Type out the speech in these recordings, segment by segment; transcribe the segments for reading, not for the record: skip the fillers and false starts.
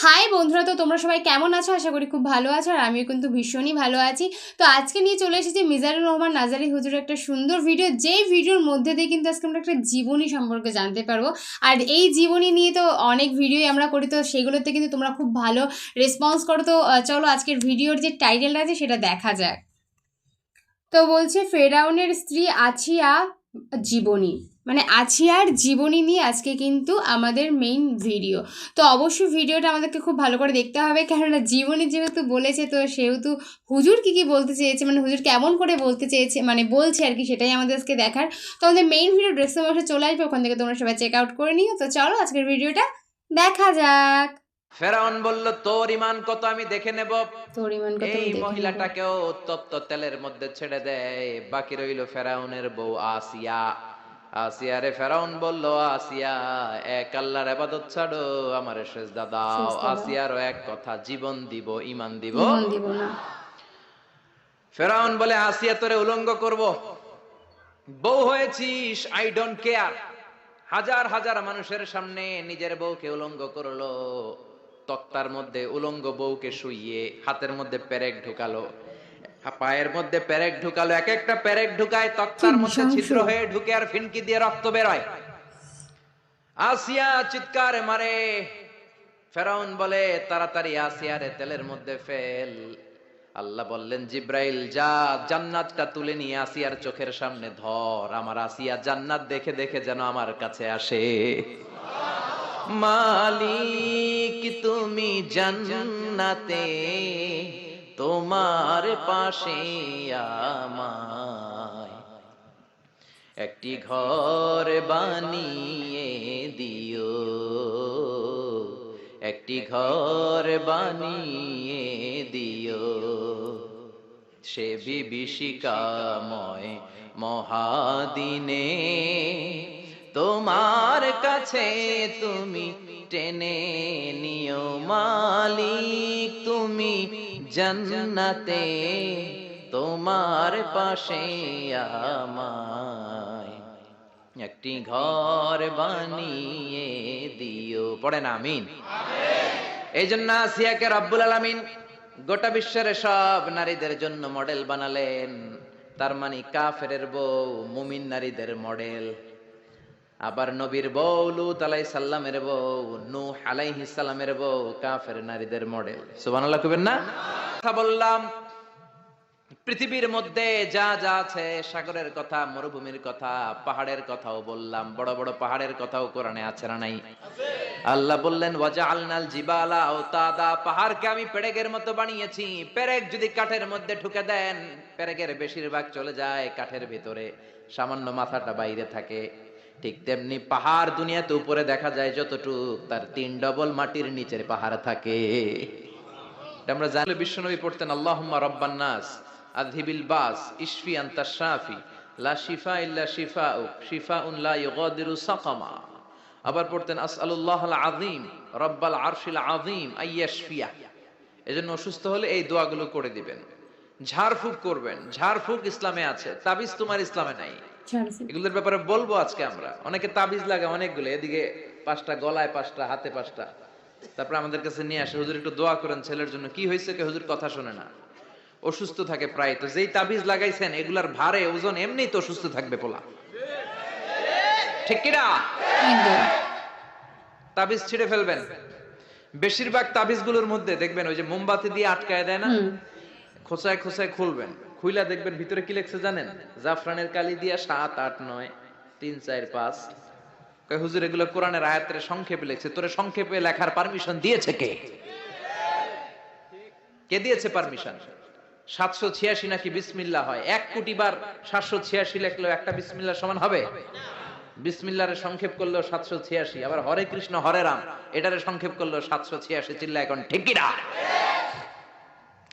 High বন্ধুরা, তো তোমরা সবাই কেমন আছো? আশা করি খুব ভালো আছো, আর আমিও কিন্তু ভীষণই ভালো আছি। তো আজকে নিয়ে চলে এসেছি মিজানুর রহমান নাজারী হুজুরের একটা সুন্দর ভিডিও, যেই ভিডিওর মধ্যে দিয়ে কিন্তু আজকে আমরা একটা জীবনী সম্পর্কে জানতে পারবো। আর এই জীবনী নিয়ে তো অনেক ভিডিওই আমরা করি, তো সেগুলোতে কিন্তু তোমরা খুব ভালো রেসপন্স করো। তো চলো আজকের ভিডিওর যে টাইটেলটা আছে সেটা দেখা যাক। তো বলছে ফেরাউনের স্ত্রী আছিয়া জীবনী, মানে আছিয়ার জীবনী নিয়ে আজকে কিন্তু আমাদের মেইন ভিডিও। তো অবশ্যই ভিডিওটা আমাদেরকে খুব ভালো করে দেখতে হবে, কেননা জীবনী যেহেতু বলেছে, তো সেহেতু হুজুর কি বলতে চেয়েছে, মানে হুজুর কেমন করে বলতে চেয়েছে, মানে বলছে আর কি, সেটাই আমাদের আজকে দেখার। তো আমাদের মেইন ভিডিও ডেসক্রিপশন বক্সে চলে আসবে, ওখান থেকে তোমরা সবাই চেক আউট করে নিও। তো চলো আজকের ভিডিওটা দেখা যাক। ফেরাউন বলল, তোর ইমান কত আমি দেখে নেব। তোর ইমান কথা এই আমি দেখে নেব। মহিলাটাকেও তপ্ত তেলের মধ্যে ছেড়ে দেয়। বাকি রইল ফেরাউনের বউ আসিয়া। আসিয়া রে ফেরাউন বলল, আসিয়া এক আল্লাহর ইবাদত ছাড়ো, আমারে সেজদা দাও। সেজদা দাও। আসিয়ারও এক কথা, জীবন দিব ইমান দিব। ইমান দিব না। ফেরাউন বলে, আসিয়া তোরে উলঙ্গ করব। বউ হয়েছিস, আই ডোন্ট কেয়ার। হাজার হাজার মানুষের সামনে নিজের বউকে উলঙ্গ করলো। তক্তার মধ্যে উলঙ্গ বউকে শুইয়ে হাতের মধ্যে পেরেক ঢুকালো, পায়ের মধ্যে পেরেক ঢুকালো। এক একটা পেরেক ঢুকায় কি তক্তার মধ্যে নৃশংস! ছিদ্র হয়ে ঢুকে আর ফিনকি দিয়ে রক্ত বেরোয়। আসিয়া চিৎকার মারে। ফেরাউন বলে, তাড়াতাড়ি আসিয়ারে তেলের মধ্যে ফেল। আল্লাহ বললেন, জিব্রাইল যা, জান্নাতটা তুলে নিয়ে আসিয়ার চোখের সামনে ধর। আমার আসিয়া জান্নাত দেখে দেখে যেন আমার কাছে আসে। মালিক তুমি জান্নাতে, তোমার পাশে আমায় একটি ঘর বানিয়ে দিও, একটি ঘর বানিয়ে দিও। সে বিভীষিকাময় মহাদিনে তোমার কাছে তুমি টেনে নিও। মালিক তুমি জান্নাতে, তোমার পাশে আমায় একটি ঘর বানিয়ে দিও। পড়েন আমিন। এই জন্য আসিয়াকে রব্বুল আলামিন গোটা বিশ্বের সব নারীদের জন্য মডেল বানালেন। তার মানে কাফেরের বউ মুমিন নারীদের মডেল। আবার নবীর বউ লূত আলাইহিস সালামের বউ নূহ আলাইহিস সালামের বউ কাফের নারীদের মডেল। সুবহানাল্লাহ কইবেন না? কথা বললাম পৃথিবীর মধ্যে যা যা আছে, সাগরের কথা, মরুভূমির কথা, পাহাড়ের কথাও বললাম। বড় বড় পাহাড়ের কথাও কোরআনে আছে না নাই? আল্লাহ বললেন, ওয়াজআলনাল জিবালা আওতাদা, পাহাড়কে আমি পেরেকের মতো বানিয়েছি। পেরেক যদি কাঠের মধ্যে ঢুকে দেন, পেরেকের বেশিরভাগ চলে যায় কাঠের ভিতরে, সামান্য মাথাটা বাইরে থাকে। ঠিক তেমনি পাহাড় দুনিয়াতে উপরে দেখা যায় যতটুক, তার 3 ডবল মাটির নিচের পাহাড় থাকে। এটা আমরা জানলে বিশ্বনবী পড়তেন, আল্লাহুম্মা রাব্বান নাস আযহিবিল বাস ইশফি আনতাশ শাফি লা শিফা ইল্লা শিফাউক শিফাউন লা ইউগাদিরু সাকামা। আবার পড়তেন, আসআলুল্লাহাল আযীম রাব্বাল আরশিল আযীম আইয়াশফিয়া। এজন্য অসুস্থ হলে এই দোয়াগুলো করে দিবেন। ঝাড়ফুঁক করবেন। ঝাড়ফুঁক ইসলামে আছে, তাবিজ তোমার ইসলামে নাই। এগুলোর ব্যাপারে বলবো আজকে আমরা। অনেকে তাবিজ লাগে অনেকগুলো, এদিকে 5টা, গলায় 5টা, হাতে 5টা। তারপর আমাদের কাছে নিয়ে আসে, হুজুর একটু দোয়া করেন ছেলের জন্য। কি হয়েছে? কে হুজুর কথা শোনে না, অসুস্থ থাকে প্রায়। তো যেই তাবিজ লাগাইছেন এগুলার ভারে ওজন এমনিই তো অসুস্থ থাকবে পোলা, ঠিক কিনা? একদম। তাবিজ ছিঁড়ে ফেলবেন। বেশিরভাগ তাবিজগুলোর মধ্যে দেখবেন ওই যে মোমবাতি দিয়ে আটকায় দেয় না, হুম। খোঁচায় খোঁচায় খুলবেন। খুইলা দেখবেন ভিতরে কি লেখছে জানেন? জাফরানের কালি দিয়া 7, 8, 9, 3, 4, 5। কয় হুজুর এগুলো কোরআনের আয়াতের সংক্ষেপে লিখছে। তোরে সংক্ষেপে লেখার পারমিশন দিয়েছে কে? কে দিয়েছে পারমিশন? 786 নাকি বিসমিল্লাহ হয়। 1 কোটি বার 786 লেখলেও একটা বিসমিল্লাহ সমান হবে? বিসমিল্লাহরে সংক্ষেপ করলেও 786। আবার হরে কৃষ্ণ হরে রাম এটারে সংক্ষেপ করলেও 786। চিল্লা এখন ঠিক কি না?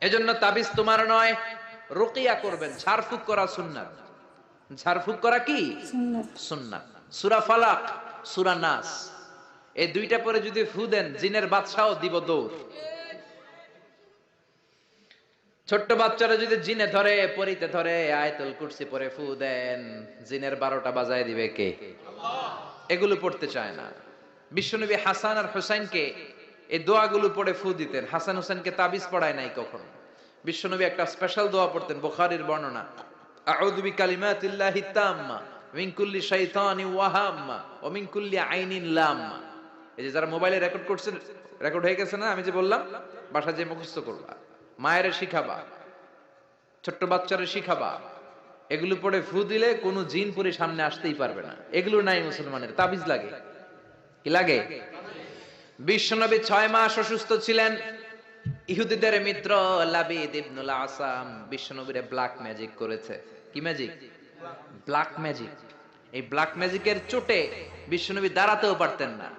এজন্য তাবিজ তোমার নয়, রুকিয়া করবেন। ঝাড়ফুঁক করা সুন্নাত। ঝাড়ফুঁক করা কি সুন্নাত। সুন্নাত। সূরা ফালাক, সূরা নাস, এই দুইটা পরে যদি ফু দেন, জিনের বাদশাও দিব দৌড়। ছোট্ট বাচ্চারা যদি জিনে ধরে, পরিতে ধরে, আয়াতুল কুরসি পরে ফু দেন, জিনের 12টা বাজায় দিবে কে? এগুলো পড়তে চায় না। বিশ্বনবী হাসান আর হুসাইনকে এই দোয়াগুলো পড়ে ফু দিতেন। হাসান হোসেনকে তাবিজ পড়ায় নাই কখনো। বিশ্বনবী একটা স্পেশাল দোয়া পড়তেন, বুখারীর বর্ণনা, আউযু বিকালিমাতিল্লাহি তাম্মা মিন কুল্লি শাইতানিন ওয়া হাম্মা ওয়া মিন কুল্লি আইনিন লাম্মা। এই যে যারা মোবাইলে রেকর্ড করছেন, রেকর্ড হয়ে গেছে না? আমি যে বললাম বাসা যে মুখস্থ করবা, মায়ের শিখাবা, ছোট্ট বাচ্চারে শিখাবা। এগুলো পড়ে ফু দিলে কোনো জিন পুরি সামনে আসতেই পারবে না। এগুলো নাই মুসলমানের, তাবিজ লাগে। কি লাগে? বিশ্বনবী 6 মাস অসুস্থ ছিলেন। ইহুদিদের মিত্র লাবিদ ইবনুল আসাম বিশ্বনবীরে ব্ল্যাক ম্যাজিক করেছে। কি ম্যাজিক? Black magic. এই ব্ল্যাক ম্যাজিকের চোটে বিশ্বনবী দাঁড়াতেও পারতেন না,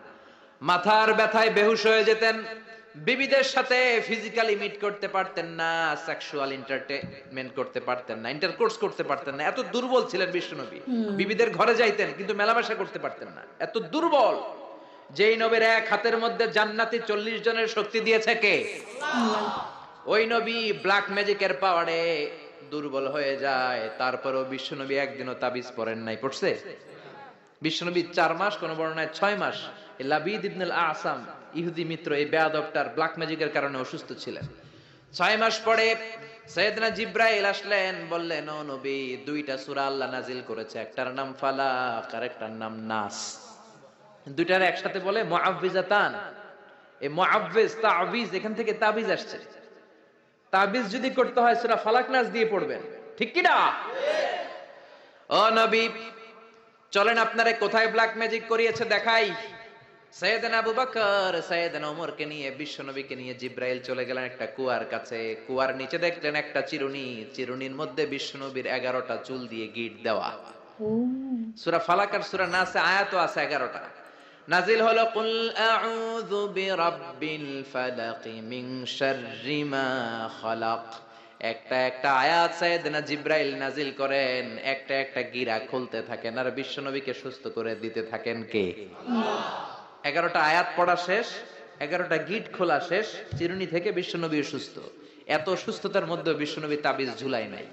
মাথার ব্যথায় বেহুশ হয়ে যেতেন, বিবিদের সাথে ফিজিক্যালি মিট করতে পারতেন না, সেক্সুয়াল এন্টারটেইনমেন্ট করতে পারতেন না, ইন্টারকোর্স করতে পারতেন না। এত দুর্বল ছিলেন বিশ্বনবী। বিবিদের ঘরে যাইতেন কিন্তু মেলামেশা করতে পারতেন না, এত দুর্বল। যেই নবীর এক হাতের মধ্যে জান্নাতি 40 জনের শক্তি দিয়েছে কে? ওই নবী ব্ল্যাক ম্যাজিকের পাওয়ারে দুর্বল হয়ে যায়। তারপরেও বিশ্বনবী একদিনও তাবিজ পড়েন নাই। পড়ছে? বিশ্বনবী 4 মাস, কোন বর্ণনায় 6 মাস, লাবিদ ইবনুল আসাম ইহুদি মিত্র এই বেয়াদবটার ব্ল্যাক ম্যাজিকের কারণে অসুস্থ ছিলেন। 6 মাস পরে সাইয়েদনা জিব্রাইল আসলেন, বললেন, ও নবী, 2টা সূরা আল্লাহ নাজিল করেছে, একটার নাম ফালাক আর একটার নাম নাস। দুইটার একসাথে বলে মুআউযিজাতান। এই মুআউযিজ, তাবিজ, এখান থেকে তাবিজ আসছে। তাবিজ যদি করতে হয় সূরা ফালাক নাস দিয়ে পড়বেন, ঠিক কি না? ও নবী, চলেন আপনারে কোথায় ব্ল্যাক ম্যাজিক করিয়েছে দেখাই। সাইয়েদনা আবু বকর সাইয়েদনা ওমরকে নিয়ে, বিশ্বনবীকে নিয়ে জিব্রাইল চলে গেলেন একটা কুয়ার কাছে। কুয়ার নিচে দেখলেন একটা চিরুনি, চিরুনির মধ্যে বিশ্বনবীর 11টা চুল দিয়ে গিট দেওয়া। সূরা ফালাক আর সূরা নাসে আয়াতও আছে 11টা। নাজিল হলো কুল আউযু বিরাব্বিল ফালাক মিন শাররি মা খালাক। একটা একটা আয়াত সাইয়েদনা জিব্রাইল নাজিল করেন, একটা একটা গিরা খুলতে থাকেন আর বিশ্বনবীকে সুস্থ করে দিতে থাকেন কে? 11টা আয়াত পড়া শেষ, 11টা গিট খোলা শেষ, চিরুনি থেকে বিশ্বনবী সুস্থ। এত সুস্থতার মধ্যে বিশ্বনবী তাবিজ ঝুলাই নাই।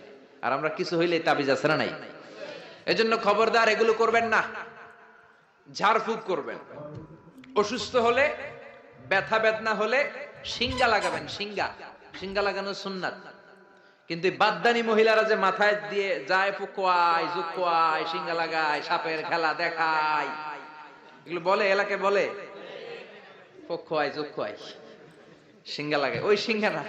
আর আমরা কিছু হইলে তাবিজ আছে না নাই? এজন্য খবরদার এগুলো করবেন না। ঝাড়ফুঁক করবেন। অসুস্থ হলে, ব্যথা বেদনা হলে সিঙ্গা লাগাবেন। সিঙ্গা লাগানো সুন্নাত। কিন্তু বাদদানি মহিলারা যে মাথায় দিয়ে যায়, ফুকোয়ায়, জুকোয়ায়, সিঙ্গা লাগায়, সাপের খেলা দেখায়, এগুলো বলে, এলাকায় বলে ফুকোয়ায়, জুকোয়ায়, সিঙ্গা লাগায়। ওই সিঙ্গা না,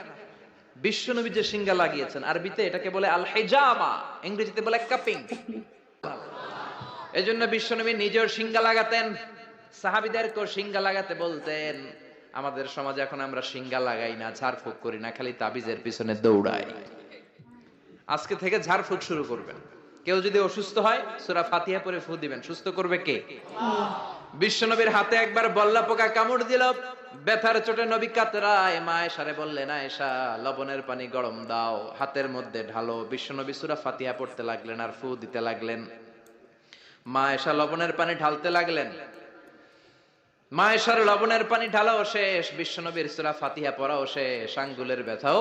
বিশ্বনবী যে সিঙ্গা লাগিয়েছেন, আরবিতে এটাকে বলে আল হিজামা, ইংরেজিতে বলে কাপিং। এজন্য বিশ্বনবী নিজেও সিঙ্গা লাগাতেন, সাহাবীদেরকেও সিঙ্গা লাগাতে বলতেন। আমাদের সমাজে এখন আমরা সিঙ্গা লাগাই না, ঝাড়ফুঁক করি না, খালি তাবিজের পিছনে দৌড়াই। আজকে থেকে ঝাড়ফুঁক শুরু করবেন। কেউ যদি অসুস্থ হয় সূরা ফাতিহা পড়ে ফু দিবেন। সুস্থ করবে কে? বিশ্বনবীর হাতে একবার বল্লা পোকা কামড় দিল, ব্যথার চোটে নবী কাতরায়। মা আয়েশারে বললেন, আয়েশা, লবণের পানি গরম দাও, হাতের মধ্যে ঢালো। বিশ্বনবী সূরা ফাতিহা পড়তে লাগলেন আর ফু দিতে লাগলেন। মা আয়েশা লবণের পানি ঢালতে লাগলেন। মা আয়েশার লবণের পানি ঢালাও শেষ, বিশ্বনবীর সূরা ফাতিহা পড়াও শেষ, আঙ্গুলের ব্যথাও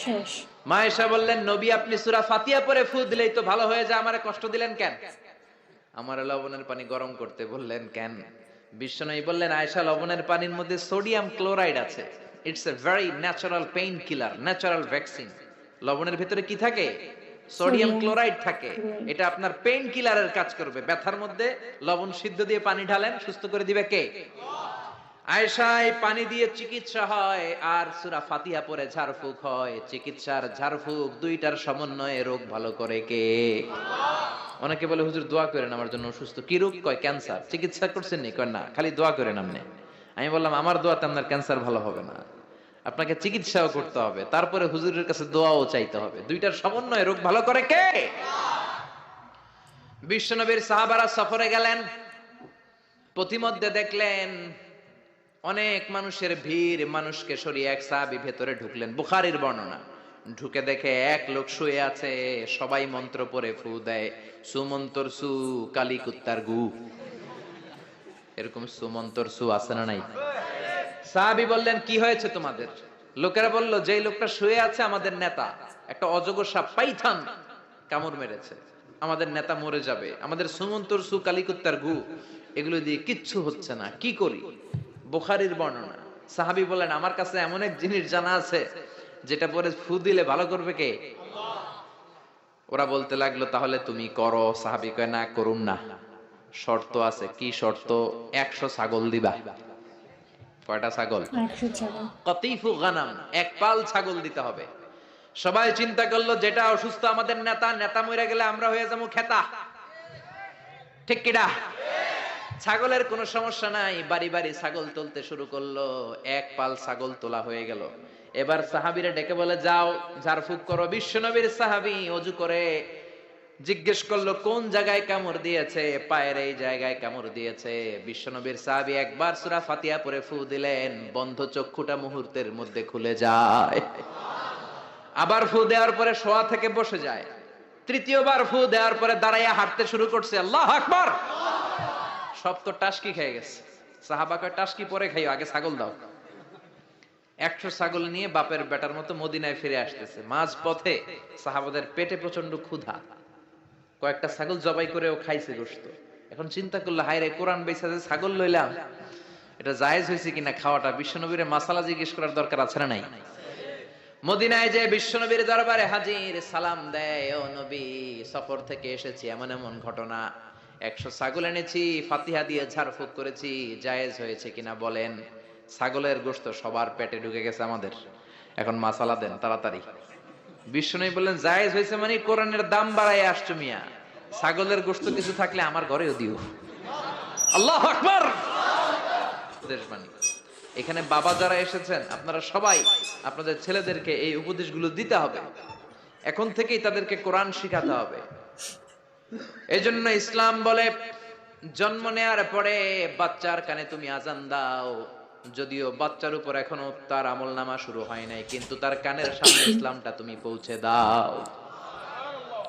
শেষ। মা আয়েশা বললেন, নবী, আপনি সূরা ফাতিহা পড়ে ফু দিলেই তো ভালো হয়ে যায়, আমারে কষ্ট দিলেন কেন? আমার লবণের পানি গরম করতে বললেন কেন? বিশ্বনবী বললেন, আয়েশা, লবণের পানির মধ্যে সোডিয়াম ক্লোরাইড আছে। It's a very natural pain killer, natural vaccine. লবণের ভিতরে কি থাকে? সোডিয়াম ক্লোরাইড থাকে। এটা আপনার পেইন কিলারের কাজ করবে। ব্যথার মধ্যে লবণ সিদ্ধ দিয়ে পানি ঢালেন, সুস্থ করে দিবে কে? আয়েশা, এই পানি দিয়ে চিকিৎসা হয় আর সূরা ফাতিহা পড়ে ঝাড়ফুঁক হয়। চিকিৎসার ঝাড়ফুঁক দুইটার সমন্বয়ে রোগ ভালো করে কে? অনেকে বলে, হুজুর দোয়া করেন আমার জন্য অসুস্থ। কি রোগ? কয় ক্যান্সার। চিকিৎসা করছেন নি? কয় না, খালি দোয়া করেন আপনি। আমি বললাম, আমার দোয়াতে আপনার ক্যান্সার ভালো হবে না, আপনাকে চিকিৎসাও করতে হবে, তারপরে হুজুরের কাছে দোয়াও চাইতে হবে। দুইটার সমন্বয়ে রোগ ভালো করে কে? বিশ্বনবীর সাহাবারা সফরে গেলেন, পথিমধ্যে দেখলেন অনেক মানুষের ভিড়, মানুষকে সরিয়ে এক সাহাবী ভেতরে ঢুকলেন। বুখারীর বর্ণনা। ঢুকে দেখে এক লোক শুয়ে আছে, সবাই মন্ত্র পড়ে ফু দেয়। সুমন্তর সু, কালী কুত্তার গু। এরকম সুমন্তর সু আছে না নাই? সাহাবী বললেন, কি হয়েছে তোমাদের? লোকেরা বলল, যেই লোকটা শুয়ে আছে আমাদের নেতা, একটা অজগর সাপ, পাইথন কামড় মেরেছে, আমাদের নেতা মরে যাবে, আমাদের সুমন্তর সু, কালী কুত্তার গু, এগুলো দিয়ে কিচ্ছু হচ্ছে না, কি করি? বুখারীর বর্ণনা। সাহাবী বলেন আমার কাছে এমন এক জিনিস জানা আছে যেটা পরে ফু দিলে ভালো করবে কে? ওরা বলতে লাগলো তাহলে তুমি করো। সাহাবী কয় না, করুম না, শর্ত আছে। কি শর্ত? 100 ছাগল দিবা। কয়টা ছাগল? 100 ছাগল। কতিফু গানাম, এক পাল ছাগল দিতে হবে। সবাই চিন্তা করলো যেটা অসুস্থ আমাদের নেতা, নেতা মরে গেলে আমরা হয়ে যাবো খেতা, ঠিক কিনা? ছাগলের কোনো সমস্যা নাই, বাড়ি বাড়ি ছাগল তুলতে শুরু করলো। এক পাল ছাগল তোলা হয়ে গেল। এবার সাহাবীরা ডেকে বলে যাও ঝাড়ফুঁক করো। বিশ্বনবীর সাহাবী ওযু করে জিজ্ঞেস করলো কোন জায়গায় কামড় দিয়েছে? পায়ের এই জায়গায় কামড় দিয়েছে। বিশ্বনবীর সাহাবী একবার সূরা ফাতিহা পড়ে ফু দিলেন, বন্ধ চক্ষুটা মুহূর্তের মধ্যে খুলে যায়। আবার ফু দেওয়ার পরে শোয়া থেকে বসে যায়। তৃতীয়বার ফু দেওয়ার পরে দাঁড়াইয়া হাঁটতে শুরু করছে। আল্লাহু আকবার! সব তো টাসকি খেয়ে গেছে। সাহাবা কয় টাসকি পরে খাইও, আগে ছাগল দাও। 100 ছাগল নিয়ে বাপের বেটার মতো মদিনায় ফিরে আসতেছে। মাঝ পথে সাহাবাদের পেটে প্রচন্ড ক্ষুধা, কয়েকটা ছাগল জবাই করেও খাইছে গোশত। এখন চিন্তা করলো হায় রে, কোরআন বেচা যে ছাগল লইলাম, এটা জায়েজ হয়েছে কিনা খাওয়াটা? বিশ্বনবীর মাসালা জিজ্ঞেস করার দরকার আছে না নাই? মদিনায় যে বিশ্বনবীর দরবারে হাজির, সালাম দেয়, ও নবী সফর থেকে এসেছি, এমন এমন ঘটনা, 100 ছাগল এনেছি, ফাতিহা দিয়ে ঝাড়ফুঁক করেছি, জায়েজ হয়েছে কিনা বলেন। ছাগলের গোশত সবার পেটে ঢুকে গেছে আমাদের, এখন মাসালা দেন তাড়াতাড়ি। বিশ্বনবী বললেন জায়েজ হয়েছে মানে কোরআনের দাম বাড়ায় আসছো মিয়া, ছাগলের গোশত কিছু থাকলে আমার ঘরেও দিও। আল্লাহু আকবার! দেশবাণী। এখানে বাবা যারা এসেছেন আপনারা সবাই আপনাদের ছেলেদেরকে এই উপদেশগুলো দিতে হবে, এখন থেকেই তাদেরকে কোরআন শিখাতে হবে। এজন্য ইসলাম বলে জন্ম নেয়ার পরে বাচ্চার কানে তুমি আজান দাও। যদিও বাচ্চার উপর এখনো তার আমলনামা শুরু হয় নাই, কিন্তু তার কানের সামনে ইসলামটা তুমি পৌঁছে দাও।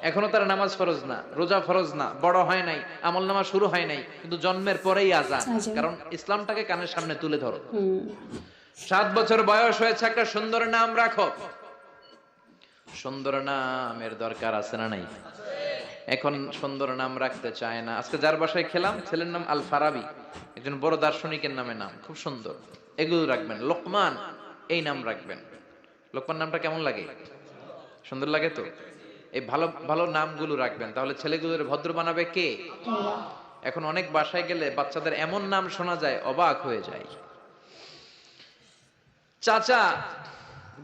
এখনো তার নামাজ ফরজ না, রোজা ফরজ না, বড় হয় নাই, আমলনামা শুরু হয় নাই, কিন্তু জন্মের পরেই আজান, কারণ ইসলামটাকে কানের সামনে তুলে ধরো। 7 বছর বয়স হয়েছে, একটা সুন্দর নাম রাখো। সুন্দর নামের দরকার আছে না নাই? এখন সুন্দর নাম রাখতে চায় না। আজকে যার বাসায় খেলাম, ছেলের নাম আল ফারাবি, একজন বড় দার্শনিকের নামে নাম, খুব সুন্দর। এগুলো রাখবেন। লোকমান এই নাম রাখবেন। লোকমান নামটা কেমন লাগে? সুন্দর লাগে তো? এই ভালো ভালো নামগুলো রাখবেন, তাহলে ছেলেগুলোর ভদ্র বানাবে কে? এখন অনেক বাসায় গেলে বাচ্চাদের এমন নাম শোনা যায়, অবাক হয়ে যায়। চাচা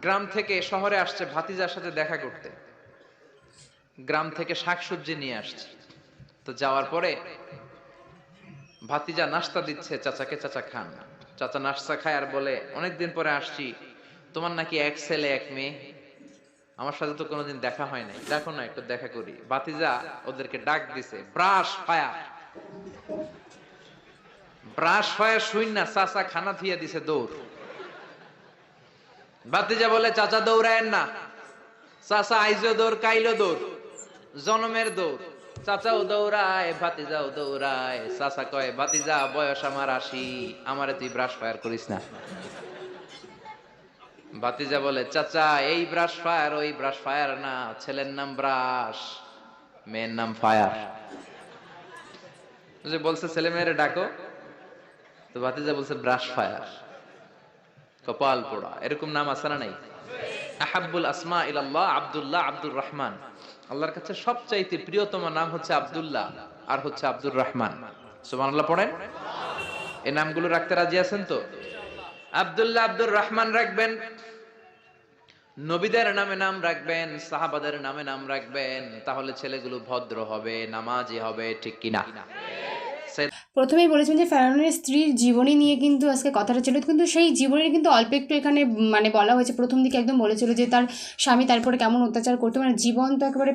গ্রাম থেকে শহরে আসছে ভাতিজার সাথে দেখা করতে, গ্রাম থেকে শাকসবজি নিয়ে আসছে। তো যাওয়ার পরে ভাতিজা নাস্তা দিচ্ছে চাচাকে, চাচা খান। চাচা নাস্তা খায় আর বলে অনেকদিন পরে আসছি, তোমার নাকি 1 ছেলে 1 মেয়ে, আমার সাথে তো কোনোদিন দেখা হয় নাই, দেখো না একটু দেখা করি। ভাতিজা ওদেরকে ডাক দিছে, ব্রাশ ফায়ার। ব্রাশ ফায়ার শুই না, চাচা খানা থিয়া দিছে দৌড়। ভাতিজা বলে চাচা দৌড়ায়েন না, চাচা আইজো দৌড় কাইলো দৌড়, জনমের দৌড়। চাচাও দৌড়ায়, ভাতিজাও দৌড়ায়। চাচা কয় ভাতিজা বয়স আমার 80, আমারে তুই ব্রাশ ফায়ার করিস না। ভাতিজা বলে চাচা এই ব্রাশ ফায়ার ওই ব্রাশ ফায়ার না, ছেলের নাম ব্রাশ, মেয়ের নাম ফায়ার। যে বলছে ছেলে মেয়েরে ডাকো, তো ভাতিজা বলছে ব্রাশ ফায়ার। কপাল পোড়া। এরকম নাম আছে না নাই? আহাব্বুল আসমা ইলাল্লাহ আব্দুল্লাহ, আব্দুর রহমান। আল্লাহর কাছে সবচাইতে প্রিয়তম নাম হচ্ছে আব্দুল্লাহ আর হচ্ছে আব্দুর রহমান। সুবহানাল্লাহ পড়েন। এই নামগুলো রাখতে রাজি আছেন তো? আব্দুল্লাহ, আব্দুর রহমান রাখবেন। নবীদের নামে নাম রাখবেন, সাহাবাদের নামে নাম রাখবেন, তাহলে ছেলেগুলো ভদ্র হবে, নামাজি হবে, ঠিক কিনা? প্রথমেই বলেছেন যে ফেরাউনের স্ত্রীর জীবনী নিয়ে কিন্তু আজকে কথাটা ছিল, কিন্তু সেই জীবনের কিন্তু অল্প একটু এখানে মানে বলা হয়েছে। প্রথম দিকে একদম বলেছিল যে তার স্বামী তারপরে কেমন অত্যাচার করতো, মানে জীবন তো একেবারে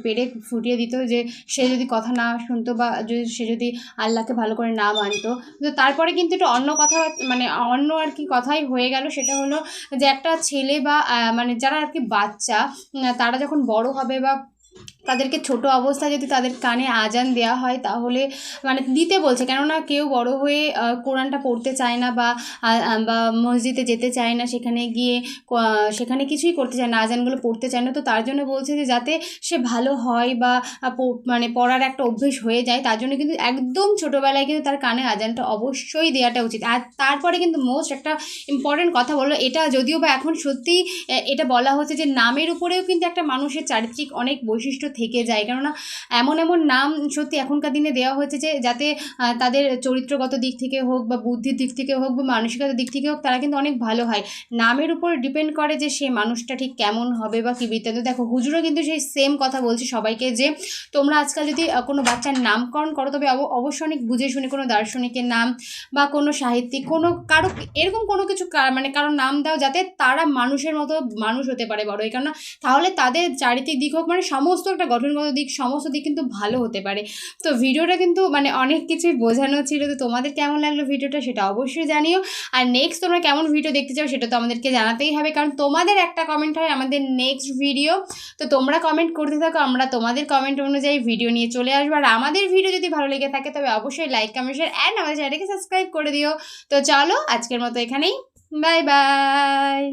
পেরেক ফুটিয়ে দিত, যে সে যদি কথা না শুনতো বা সে যদি আল্লাহকে ভালো করে না মানতো। তো তারপরে কিন্তু একটু অন্য কথা, মানে অন্য আর কি কথাই হয়ে গেল। সেটা হলো যে একটা ছেলে বা মানে যারা আর কি বাচ্চা, তারা যখন বড় হবে বা তাদেরকে ছোট অবস্থায় যদি তাদের কানে আজান দেওয়া হয় তাহলে মানে দিতে বলছে, কেননা কেউ বড় হয়ে কোরআনটা পড়তে চায় না বা বা মসজিদে যেতে চায় না, সেখানে গিয়ে সেখানে কিছুই করতে চায় না, আজানগুলো পড়তে চায় না। তো তার জন্য বলছে যে যাতে সে ভালো হয় বা মানে পড়ার একটা অভ্যেস হয়ে যায়, তার জন্য কিন্তু একদম ছোটোবেলায় কিন্তু তার কানে আজানটা অবশ্যই দেওয়াটা উচিত। আর তারপরে কিন্তু মোস্ট একটা ইম্পর্টেন্ট কথা বললো, এটা যদিও বা এখন সত্যি এটা বলা হচ্ছে যে নামের উপরেও কিন্তু একটা মানুষের চারিত্রিক অনেক বৈশিষ্ট্য থেকে যায়, কেননা এমন এমন নাম সত্যি এখনকার দিনে দেওয়া হয়েছে যে যাতে তাদের চরিত্রগত দিক থেকে হোক বা বুদ্ধির দিক থেকে হোক বা মানসিকতার দিক থেকে হোক, তারা কিন্তু অনেক ভালো হয়। নামের উপর ডিপেন্ড করে যে সে মানুষটা ঠিক কেমন হবে বা কী বৃত্তান্ত। দেখো হুজুরও কিন্তু সেই সেম কথা বলছে সবাইকে যে তোমরা আজকাল যদি কোনো বাচ্চার নামকরণ করো তবে অবশ্যই অনেক বুঝে শুনে কোনো দার্শনিকের নাম বা কোনো সাহিত্যিক কোনো কারো এরকম কোনো কিছু মানে কারোর নাম দাও যাতে তারা মানুষের মতো মানুষ হতে পারে বড়, এই কারণ তাহলে তাদের চারিত্রিক দিক হোক মানে সমস্ত একটা গঠনগত দিক সমস্ত দিক কিন্তু ভালো হতে পারে। তো ভিডিওটা কিন্তু মানে অনেক কিছুই বোঝানো ছিল। তো তোমাদের কেমন লাগলো ভিডিওটা সেটা অবশ্যই জানিও। আর নেক্সট তোমরা কেমন ভিডিও দেখতে চাও সেটা তো আমাদেরকে জানাতেই হবে, কারণ তোমাদের একটা কমেন্ট হয় আমাদের নেক্সট ভিডিও। তো তোমরা কমেন্ট করতে থাকো, আমরা তোমাদের কমেন্ট অনুযায়ী ভিডিও নিয়ে চলে আসবো। আর আমাদের ভিডিও যদি ভালো লেগে থাকে তবে অবশ্যই লাইক কমেন্ট শেয়ার অ্যান্ড আমাদের চ্যানেলটাকে সাবস্ক্রাইব করে দিও। তো চলো আজকের মতো এখানেই, বাই বাই।